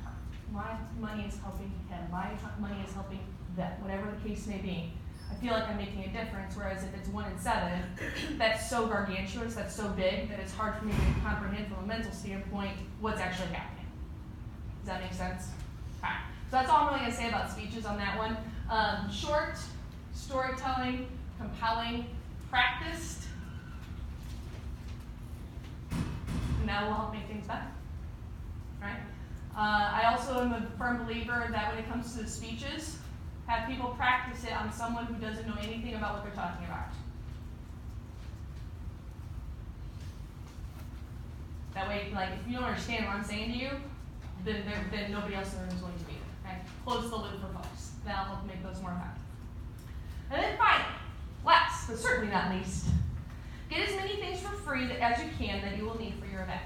S2: her. My money is helping him. My money is helping that, whatever the case may be. I feel like I'm making a difference, whereas if it's 1 in 7, that's so gargantuous, that's so big, that it's hard for me to comprehend from a mental standpoint what's actually happening. Does that make sense? Alright, so that's all I'm really going to say about speeches on that one. Short, storytelling, compelling, practiced, and that will help make things better. Right? I also am a firm believer that when it comes to the speeches, have people practice it on someone who doesn't know anything about what they're talking about. That way, like, if you don't understand what I'm saying to you, then nobody else in the room is going to be there. Okay? Close the loop for folks. That'll help make those more effective. And then finally, last but certainly not least, get as many things for free as you can that you will need for your event.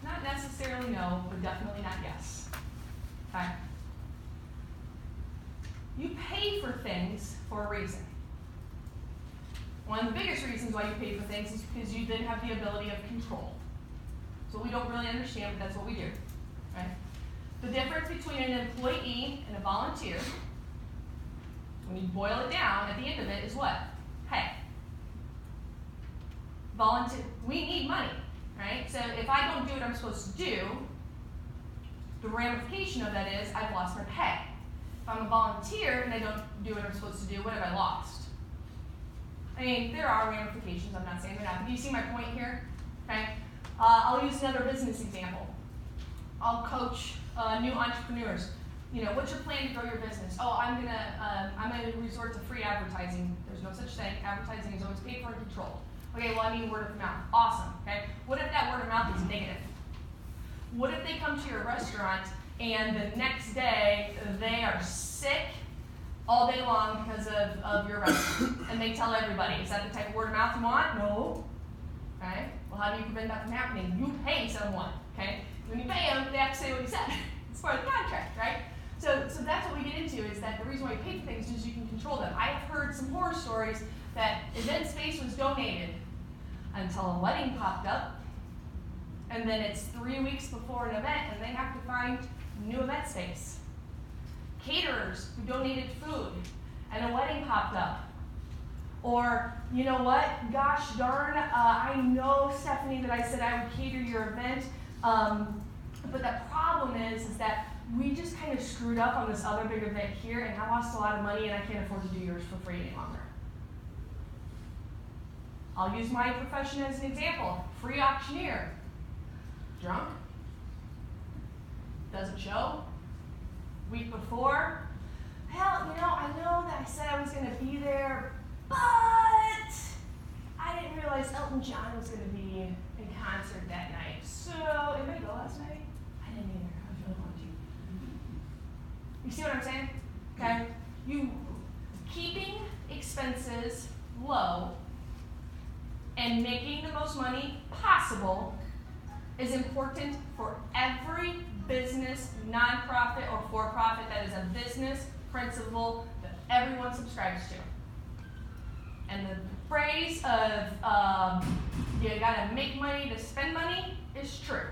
S2: Not necessarily no, but definitely not yes. Okay? You pay for things for a reason. One of the biggest reasons why you pay for things is because you then have the ability of control. So we don't really understand, but that's what we do. Right? The difference between an employee and a volunteer, when you boil it down, at the end of it is what? Pay. We need money, right? So if I don't do what I'm supposed to do, the ramification of that is I've lost my pay. If I'm a volunteer and I don't do what I'm supposed to do, what have I lost? I mean, there are ramifications, I'm not saying they're not, but do you see my point here? Okay? I'll use another business example. I'll coach new entrepreneurs. You know, what's your plan to grow your business? Oh, I'm gonna resort to free advertising. There's no such thing. Advertising is always paid for and controlled. Okay, well, I mean word of mouth. Awesome. Okay. What if that word of mouth is negative? What if they come to your restaurant and the next day they are sick all day long because of your restaurant, and they tell everybody? Is that the type of word of mouth you want? No. Okay. Well, how do you prevent that from happening? You pay someone. Okay. When you pay them, they have to say what you said. It's part of the contract, right? So that's what we get into, is that the reason why you pay for things is you can control them. I have heard some horror stories that event space was donated until a wedding popped up, and then it's 3 weeks before an event and they have to find new event space. Caterers who donated food and a wedding popped up. Or, you know what, gosh darn, I know, Stephanie, that I said I would cater your event, but the problem is that we just kind of screwed up on this other big event here, and I lost a lot of money and I can't afford to do yours for free any longer. I'll use my profession as an example. Free auctioneer. Drunk. Doesn't show. Week before. Hell, you know, I know that I said I was going to be there, but I didn't realize Elton John was going to be in concert that night. So, anybody go last night? I didn't either. I was really wanting to. You see what I'm saying? Okay? You keeping expenses low and making the most money possible is important for every business, nonprofit or for-profit that is a business principle that everyone subscribes to. And the phrase of you gotta make money to spend money is true.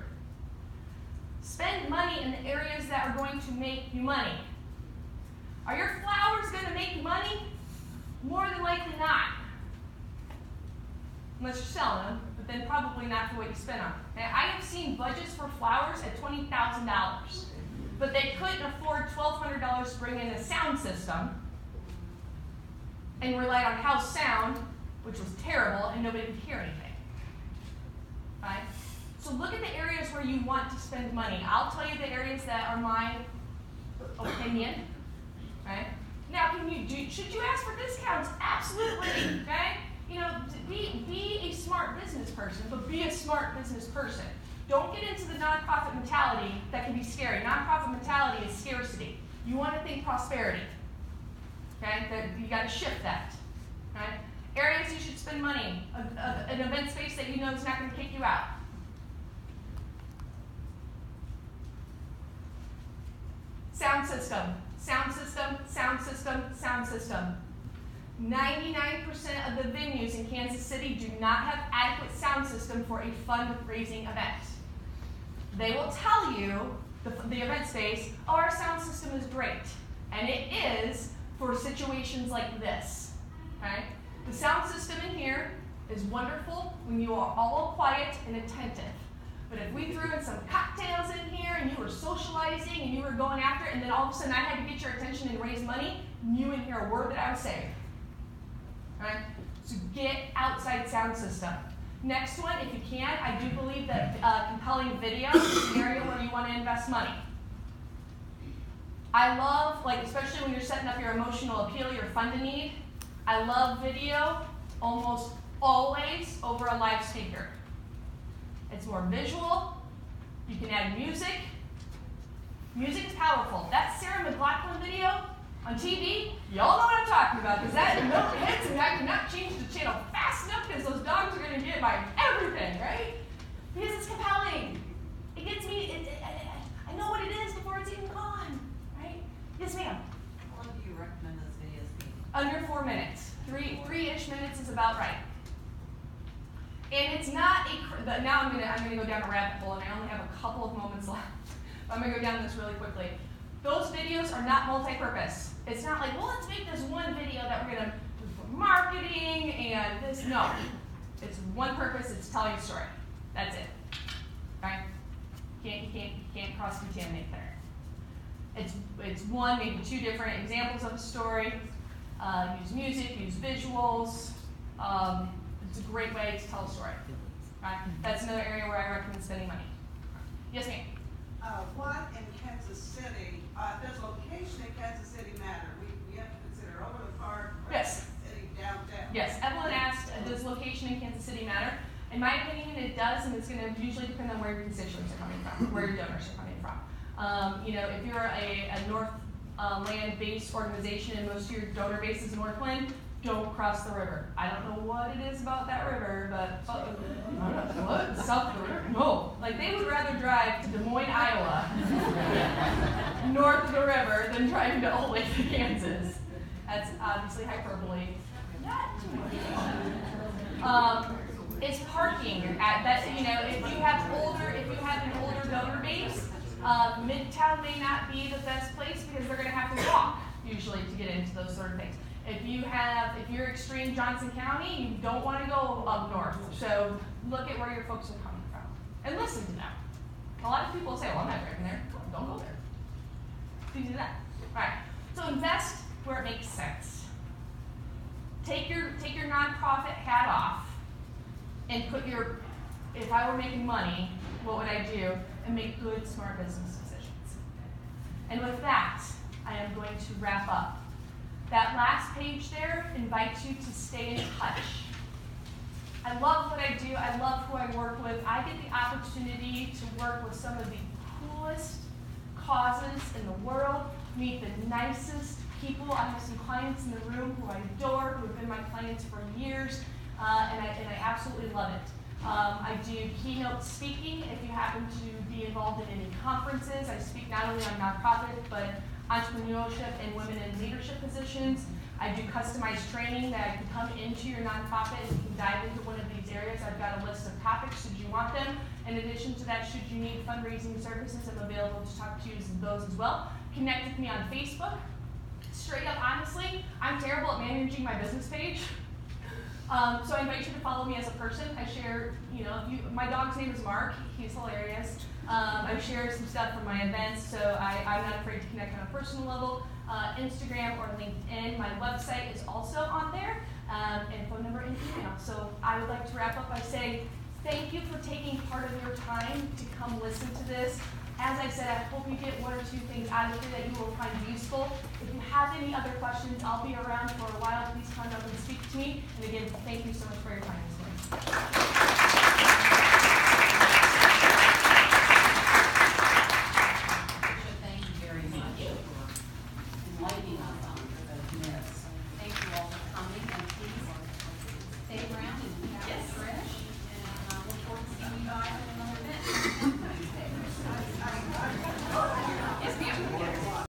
S2: Spend money in the areas that are going to make you money. Are your flowers gonna make you money? More than likely not. Unless you're selling them, but then probably not for what you spend on them. And I have seen budgets for flowers at $20,000, but they couldn't afford $1,200 to bring in a sound system and relied on house sound, which was terrible, and nobody could hear anything. Right? So look at the areas where you want to spend money. I'll tell you the areas that are my opinion. Right? Now, should you ask for discounts? Absolutely. Okay? You know, be a smart business person, but be a smart business person. Don't get into the nonprofit mentality that can be scary. Nonprofit mentality is scarcity. You want to think prosperity. Okay? You got to shift that. Right? Areas you should spend money. An event space that you know is not going to kick you out. Sound system. Sound system, sound system, sound system. 99% of the venues in Kansas City do not have adequate sound system for a fundraising event. They will tell you, the event space, oh, our sound system is great. And it is for situations like this, okay? The sound system in here is wonderful when you are all quiet and attentive. But if we threw in some cocktails in here and you were socializing and you were going after it and then all of a sudden I had to get your attention and raise money, you wouldn't hear a word that I was saying. Right? So get outside sound system. Next one, if you can, I do believe that compelling video is an area where you want to invest money. I love, like especially when you're setting up your emotional appeal, your fund to need, I love video almost always over a live speaker. It's more visual. You can add music. Music is powerful. That Sarah McLachlan video on TV, y'all know what I'm talking about, because that note hits and I cannot change the channel fast enough because those dogs are going to get my everything, right? Because it's compelling. It gets me, I know what it is before it's even gone, right? Yes, ma'am.
S1: How long do you recommend those videos be?
S2: Under 4 minutes. Three-ish minutes is about right. And it's not now I'm gonna go down a rabbit hole, and I only have a couple of moments left. But I'm gonna go down this really quickly. Those videos are not multi-purpose. It's not like, well, let's make this one video that we're gonna do for marketing and this. No, it's one purpose. It's telling a story. That's it. Right? You can't cross-contaminate there. It's one, maybe two different examples of a story. Use music, use visuals. It's a great way to tell a story. Right? That's another area where I recommend spending money. Yes, ma'am.
S4: What in Kansas City, does location in Kansas City matter? We have to consider over the park,
S2: Yes.
S4: City, downtown.
S2: Yes, Evelyn asked, does location in Kansas City matter? In my opinion, it does, and it's going to usually depend on where your constituents are coming from, where your donors are coming from. You know, if you're a Northland-based organization and most of your donor base is Northland, don't cross the river. I don't know what it is about that river, but what? South of the river? No. Like they would rather drive to Des Moines, Iowa, north of the river, than driving to Olathe, Kansas. That's obviously hyperbole. It's parking at that. You know, if you have an older donor base, Midtown may not be the best place because they're going to have to walk usually to get into those sort of things. If you're extreme Johnson County, you don't want to go up north. So look at where your folks are coming from and listen to them. A lot of people say, well, I'm not driving there. Don't go there. So you do that. All right. So invest where it makes sense. Take your nonprofit hat off and put if I were making money, what would I do? And make good, smart business decisions. And with that, I am going to wrap up. That last page there invites you to stay in touch. I love what I do. I love who I work with. I get the opportunity to work with some of the coolest causes in the world, meet the nicest people. I have some clients in the room who I adore, who have been my clients for years, and I absolutely love it. I do keynote speaking. If you happen to be involved in any conferences, I speak not only on nonprofit, but entrepreneurship and women in leadership positions. I do customized training that I can come into your nonprofit and you can dive into one of these areas. I've got a list of topics should you want them. In addition to that, should you need fundraising services, I'm available to talk to you those as well. Connect with me on Facebook. Straight up, honestly, I'm terrible at managing my business page. So I invite you to follow me as a person. I share, my dog's name is Mark. He's hilarious. I share some stuff from my events, so I'm not afraid to connect on a personal level. Instagram or LinkedIn. My website is also on there, and phone number and email. So I would like to wrap up by saying thank you for taking part of your time to come listen to this. As I said, I hope you get one or two things out of here that you will find useful. If you have any other questions, I'll be around for a while. Please come up and speak to me. And again, thank you so much for your time this morning.